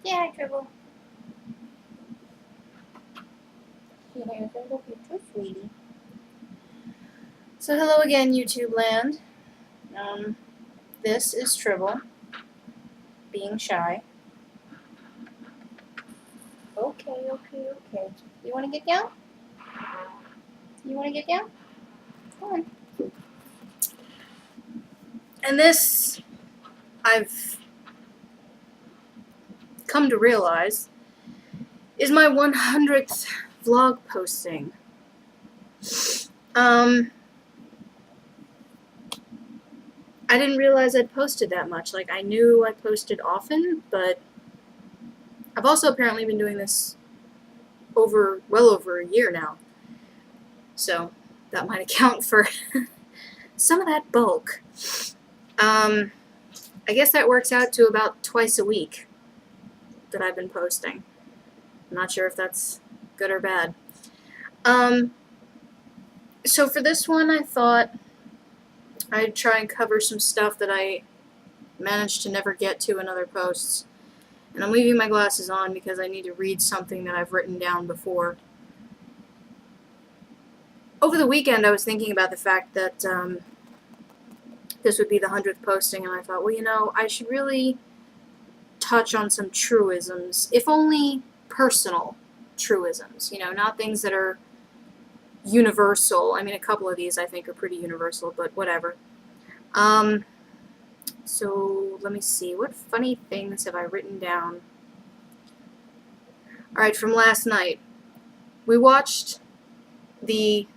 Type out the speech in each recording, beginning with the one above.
Yeah, Dribble. Yeah, I hope you're too, sweetie. So hello again, YouTube land. This is Tribble, being shy. Okay. You want to get down? You want to get down? Come on. And this, I've come to realize, is my 100th vlog posting. I didn't realize I'd posted that much. Like, I knew I posted often, but I've also apparently been doing this well over a year now. So that might account for some of that bulk. I guess that works out to about twice a week that I've been posting. I'm not sure if that's good or bad. So for this one, I thought I'd try and cover some stuff that I managed to never get to in other posts. And I'm leaving my glasses on because I need to read something that I've written down before. Over the weekend, I was thinking about the fact that this would be the 100th posting, and I thought, well, you know, I should really touch on some truisms, if only personal truisms, you know, not things that are universal. I mean, a couple of these I think are pretty universal, but whatever. So let me see, what funny things have I written down? Alright, from last night, we watched the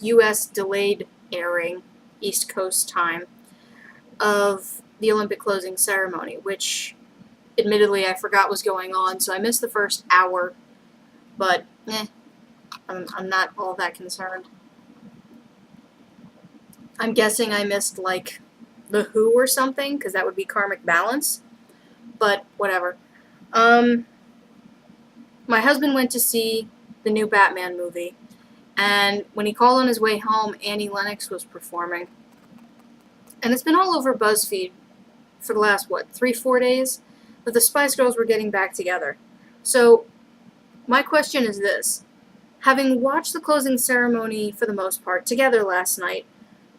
U.S. delayed airing, East Coast time, of the Olympic closing ceremony, which admittedly I forgot was going on, so I missed the first hour, but I'm not all that concerned. I'm guessing I missed, like, The Who or something, because that would be karmic balance, but whatever. My husband went to see the new Batman movie, and when he called on his way home, Annie Lennox was performing. And it's been all over BuzzFeed for the last, 3-4 days, that the Spice Girls were getting back together. So, my question is this. Having watched the closing ceremony, for the most part, together last night,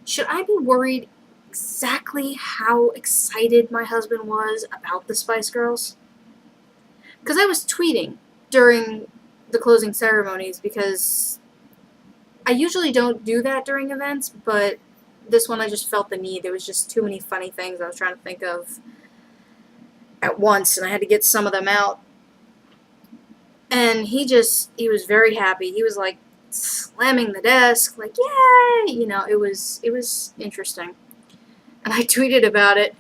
should I be worried exactly how excited my husband was about the Spice Girls? Because I was tweeting during the closing ceremonies, because I usually don't do that during events, but this one I just felt the need. There was just too many funny things I was trying to think of at once, and I had to get some of them out. And he was very happy. He was like slamming the desk, like, yay! You know, it was interesting. And I tweeted about it,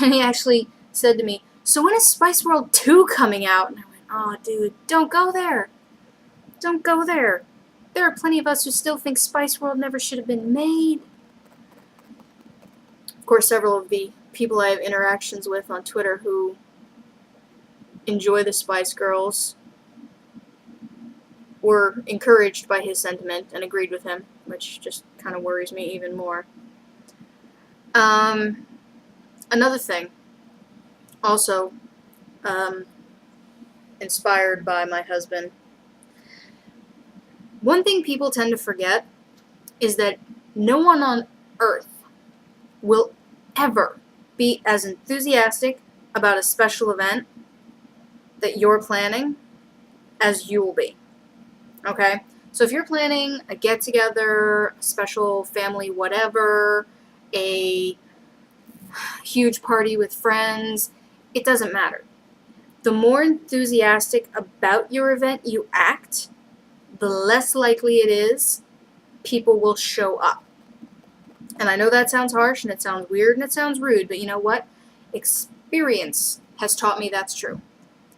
and he actually said to me, so when is Spice World 2 coming out? And I went, oh, dude, don't go there. Don't go there. There are plenty of us who still think Spice World never should have been made. Of course, several of the people I have interactions with on Twitter who enjoy the Spice Girls were encouraged by his sentiment and agreed with him, which just kind of worries me even more. Another thing, also inspired by my husband. One thing people tend to forget is that no one on earth will ever be as enthusiastic about a special event that you're planning as you will be. Okay? So if you're planning a get-together, a special family whatever, a huge party with friends, it doesn't matter. The more enthusiastic about your event you act, the less likely it is people will show up. And I know that sounds harsh, and it sounds weird, and it sounds rude, but you know what? Experience has taught me that's true.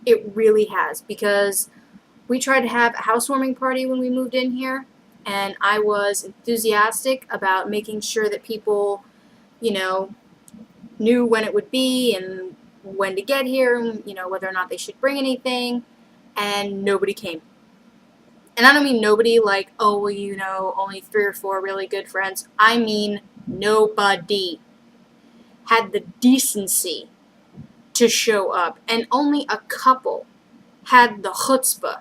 It really has, because we tried to have a housewarming party when we moved in here, and I was enthusiastic about making sure that people, you know, knew when it would be and when to get here, and, you know, whether or not they should bring anything, and nobody came. And I don't mean nobody like, oh, well, you know, only 3 or 4 really good friends. I mean nobody had the decency to show up, and only a couple had the chutzpah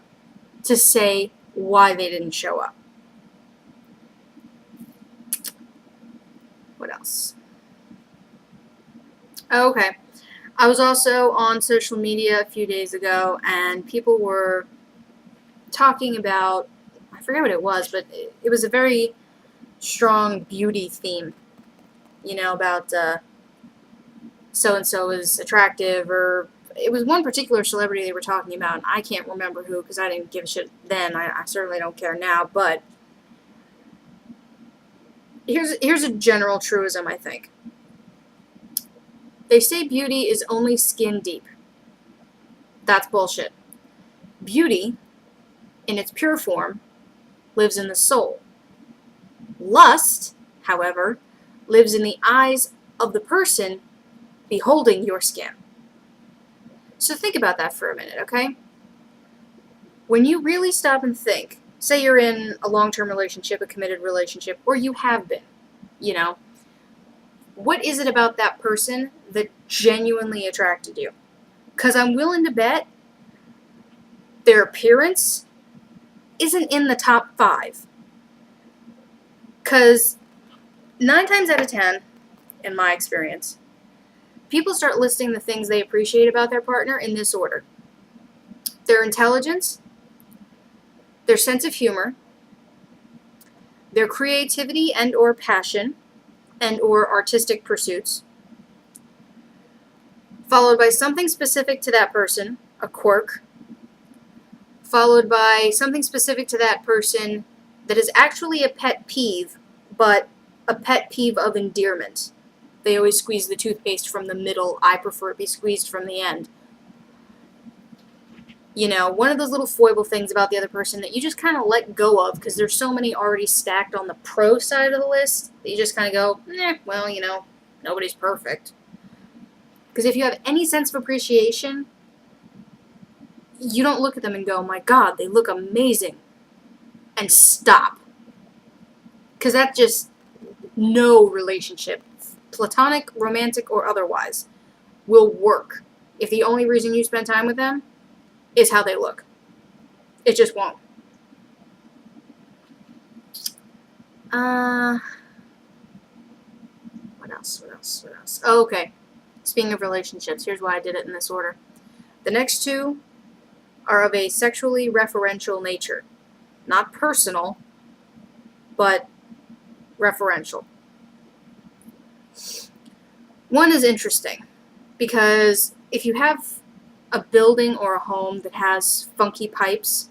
to say why they didn't show up. What else? Okay. I was also on social media a few days ago, and people were talking about, I forget what it was, but it was a very strong beauty theme, about so-and-so is attractive, or it was one particular celebrity they were talking about, and I can't remember who, because I didn't give a shit then. I certainly don't care now, but here's a general truism, I think. They say beauty is only skin deep. That's bullshit. Beauty, in its pure form, lives in the soul. Lust, however, lives in the eyes of the person beholding your skin. So think about that for a minute, okay? When you really stop and think, say you're in a long-term relationship, a committed relationship, or you have been, what is it about that person that genuinely attracted you? Because I'm willing to bet their appearance isn't in the top 5. Because 9 times out of 10, in my experience, people start listing the things they appreciate about their partner in this order: their intelligence, their sense of humor, their creativity and or passion and or artistic pursuits, followed by something specific to that person, a quirk, followed by something specific to that person that is actually a pet peeve, but a pet peeve of endearment. They always squeeze the toothpaste from the middle. I prefer it be squeezed from the end. One of those little foible things about the other person that you just kind of let go of because there's so many already stacked on the pro side of the list that you just kind of go, well, nobody's perfect. Because if you have any sense of appreciation, you don't look at them and go, my God, they look amazing, and stop. Because that just, no relationship, platonic, romantic, or otherwise, will work if the only reason you spend time with them is how they look. It just won't. What else? Oh, okay. Speaking of relationships, here's why I did it in this order. The next 2 are of a sexually referential nature. Not personal, but referential. One is interesting, because if you have a building or a home that has funky pipes,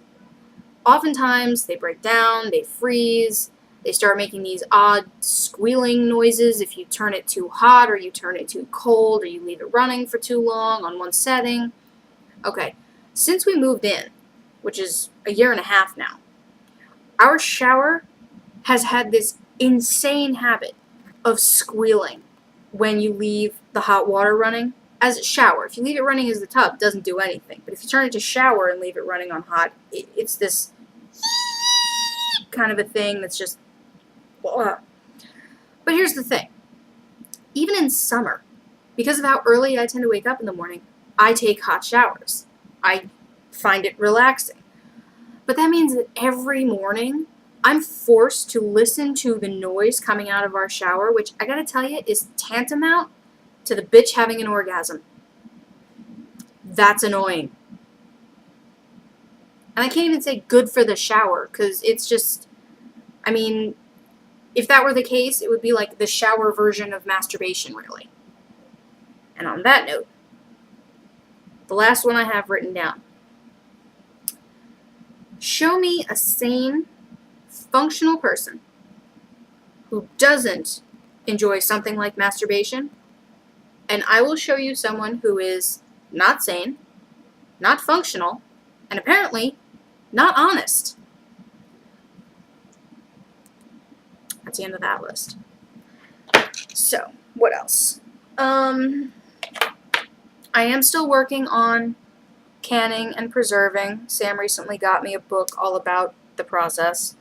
oftentimes they break down, they freeze, they start making these odd squealing noises if you turn it too hot or you turn it too cold or you leave it running for too long on one setting. Okay, since we moved in, which is a year and a half now, our shower has had this insane habit of squealing when you leave the hot water running. As a shower, if you leave it running as the tub, it doesn't do anything. But if you turn it to shower and leave it running on hot, it's this kind of a thing that's just... But here's the thing. Even in summer, because of how early I tend to wake up in the morning, I take hot showers. I find it relaxing. But that means that every morning, I'm forced to listen to the noise coming out of our shower, which I gotta tell you is tantamount to the bitch having an orgasm. That's annoying. And I can't even say good for the shower, because it's just, if that were the case, it would be like the shower version of masturbation, really. And on that note, the last one I have written down. Show me a sane, functional person who doesn't enjoy something like masturbation, and I will show you someone who is not sane, not functional, and apparently not honest. That's the end of that list. So, what else? I am still working on canning and preserving. Sam recently got me a book all about the process.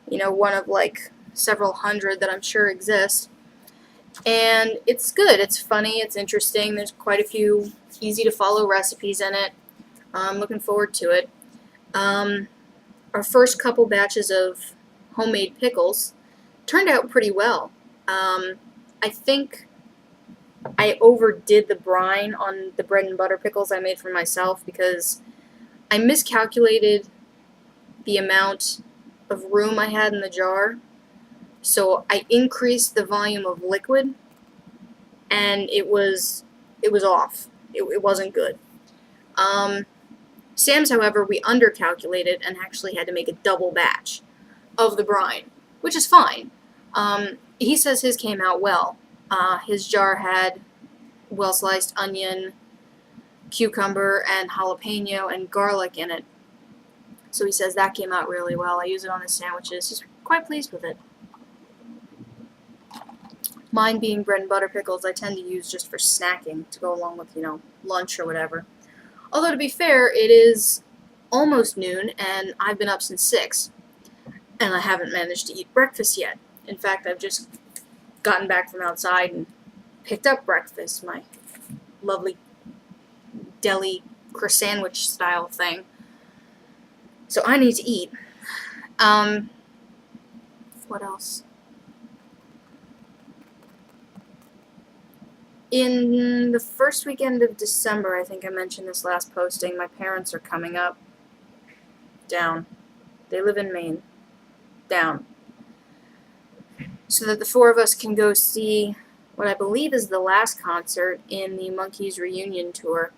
One of like several hundred that I'm sure exist. And it's good. It's funny. It's interesting. There's quite a few easy to follow recipes in it. I'm looking forward to it. Um, our first couple batches of homemade pickles turned out pretty well. I think I overdid the brine on the bread and butter pickles I made for myself because I miscalculated the amount of room I had in the jar. So I increased the volume of liquid, and it was off. It wasn't good. Um, Sam's, however, we undercalculated and actually had to make a double batch of the brine, which is fine. He says his came out well. His jar had well sliced onion, cucumber, and jalapeno and garlic in it. So he says that came out really well. I use it on his sandwiches. He's quite pleased with it. Mine being bread and butter pickles, I tend to use just for snacking to go along with, lunch or whatever. Although, to be fair, it is almost noon, and I've been up since 6, and I haven't managed to eat breakfast yet. In fact, I've just gotten back from outside and picked up breakfast, my lovely deli croissant style thing. So I need to eat. What else? In the first weekend of December, I think I mentioned this last posting, my parents are coming up. Down. They live in Maine. Down. So that the four of us can go see what I believe is the last concert in the Monkees reunion tour,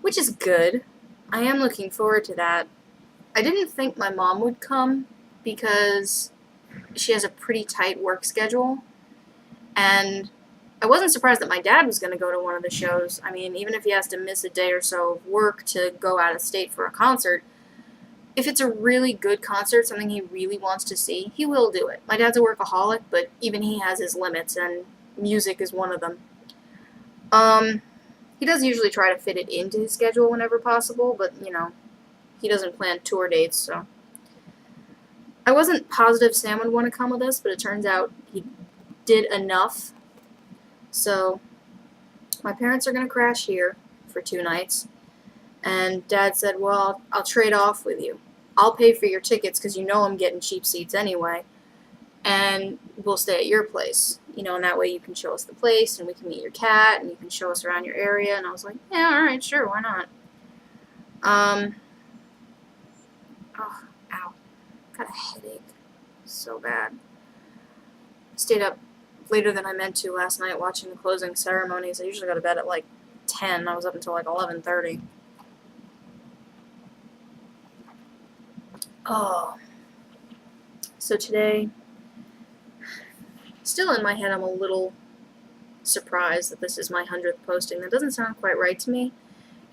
which is good. I am looking forward to that. I didn't think my mom would come because she has a pretty tight work schedule, and I wasn't surprised that my dad was going to go to one of the shows. I mean, even if he has to miss a day or so of work to go out of state for a concert, if it's a really good concert, something he really wants to see, he will do it. My dad's a workaholic, but even he has his limits, and music is one of them. He does usually try to fit it into his schedule whenever possible, but, he doesn't plan tour dates, so. I wasn't positive Sam would want to come with us, but it turns out he did enough. So, my parents are going to crash here for 2 nights. And Dad said, well, I'll trade off with you. I'll pay for your tickets because I'm getting cheap seats anyway. And we'll stay at your place. And that way you can show us the place and we can meet your cat and you can show us around your area. And I was like, yeah, all right, sure, why not? Oh, ow. Got a headache. So bad. Stayed up later than I meant to last night watching the closing ceremonies. I usually go to bed at like 10. I was up until like 11:30. Oh. So today, still in my head, I'm a little surprised that this is my 100th posting. That doesn't sound quite right to me,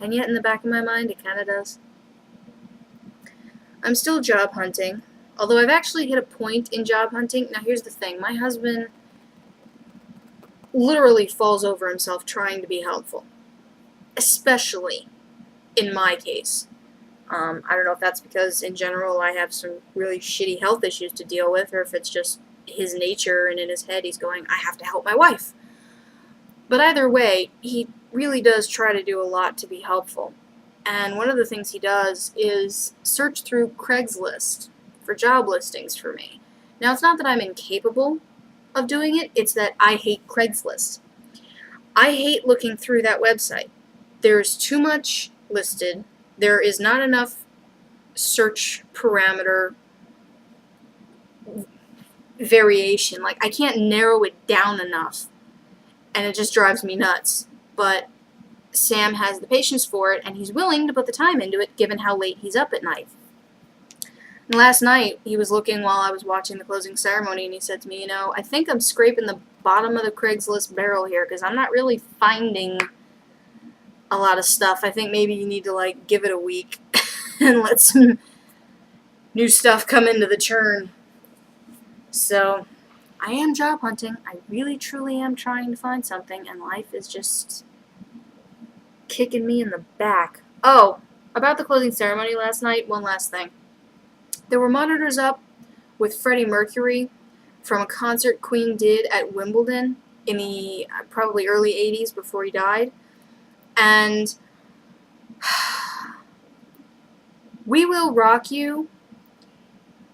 and yet in the back of my mind, it kind of does. I'm still job hunting, although I've actually hit a point in job hunting. Now, here's the thing. My husband literally falls over himself trying to be helpful, especially in my case. I don't know if that's because, in general, I have some really shitty health issues to deal with, or if it's just his nature, and in his head he's going, I have to help my wife. But either way, he really does try to do a lot to be helpful. And one of the things he does is search through Craigslist for job listings for me. Now, it's not that I'm incapable of doing it, it's that I hate Craigslist. I hate looking through that website. There's too much listed. There is not enough search parameter variation. Like, I can't narrow it down enough, and it just drives me nuts. But Sam has the patience for it, and he's willing to put the time into it, given how late he's up at night. And last night, he was looking while I was watching the closing ceremony, and he said to me, I think I'm scraping the bottom of the Craigslist barrel here, because I'm not really finding a lot of stuff. I think maybe you need to, give it a week and let some new stuff come into the churn. So, I am job hunting. I really, truly am trying to find something, and life is just kicking me in the back. Oh, about the closing ceremony last night, one last thing. There were monitors up with Freddie Mercury from a concert Queen did at Wimbledon in the probably early 80s before he died. And We Will Rock You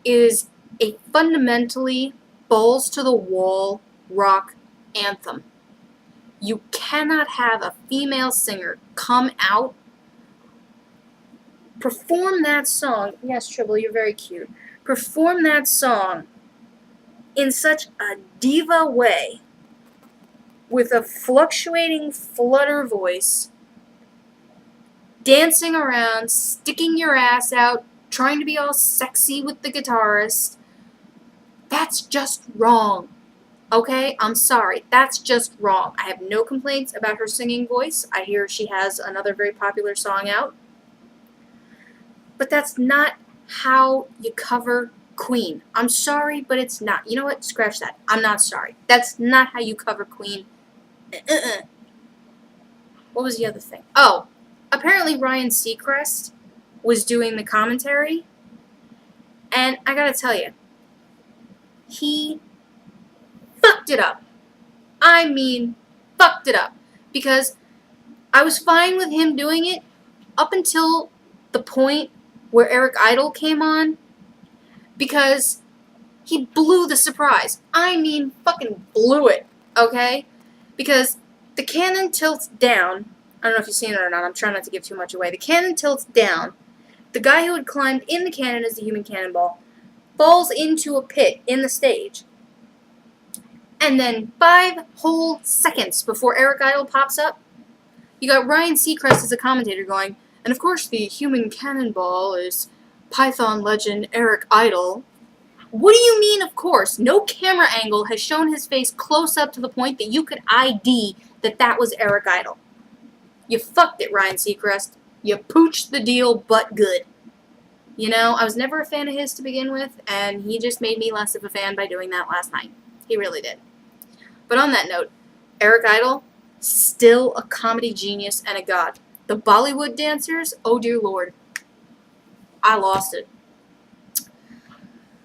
is a fundamentally balls to the wall rock anthem. You cannot have a female singer come out, perform that song. Yes, Tribble, you're very cute. Perform that song in such a diva way, with a fluctuating flutter voice, dancing around, sticking your ass out, trying to be all sexy with the guitarist. That's just wrong. Okay? I'm sorry. That's just wrong. I have no complaints about her singing voice. I hear she has another very popular song out. But that's not how you cover Queen. I'm sorry, but it's not. You know what? Scratch that. I'm not sorry. That's not how you cover Queen. What was the other thing? Oh, apparently Ryan Seacrest was doing the commentary. And I gotta tell you, he fucked it up. I mean, fucked it up. Because I was fine with him doing it up until the point where Eric Idle came on, because he blew the surprise. I mean, fucking blew it, okay? Because the cannon tilts down. I don't know if you've seen it or not. I'm trying not to give too much away. The cannon tilts down. The guy who had climbed in the cannon as the human cannonball falls into a pit in the stage. And then 5 whole seconds before Eric Idle pops up, you got Ryan Seacrest as a commentator going, and of course the human cannonball is Python legend Eric Idle. What do you mean, of course? No camera angle has shown his face close up to the point that you could ID that that was Eric Idle. You fucked it, Ryan Seacrest. You pooched the deal, but good. You know, I was never a fan of his to begin with, and he just made me less of a fan by doing that last night. He really did. But on that note, Eric Idle, still a comedy genius and a god. The Bollywood dancers, oh dear lord. I lost it.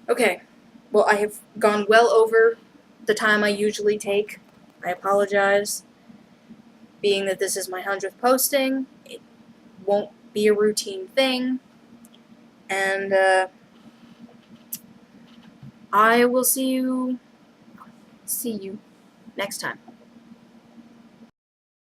Okay, well, I have gone well over the time I usually take. I apologize. Being that this is my 100th posting, it won't be a routine thing. And I will see you next time.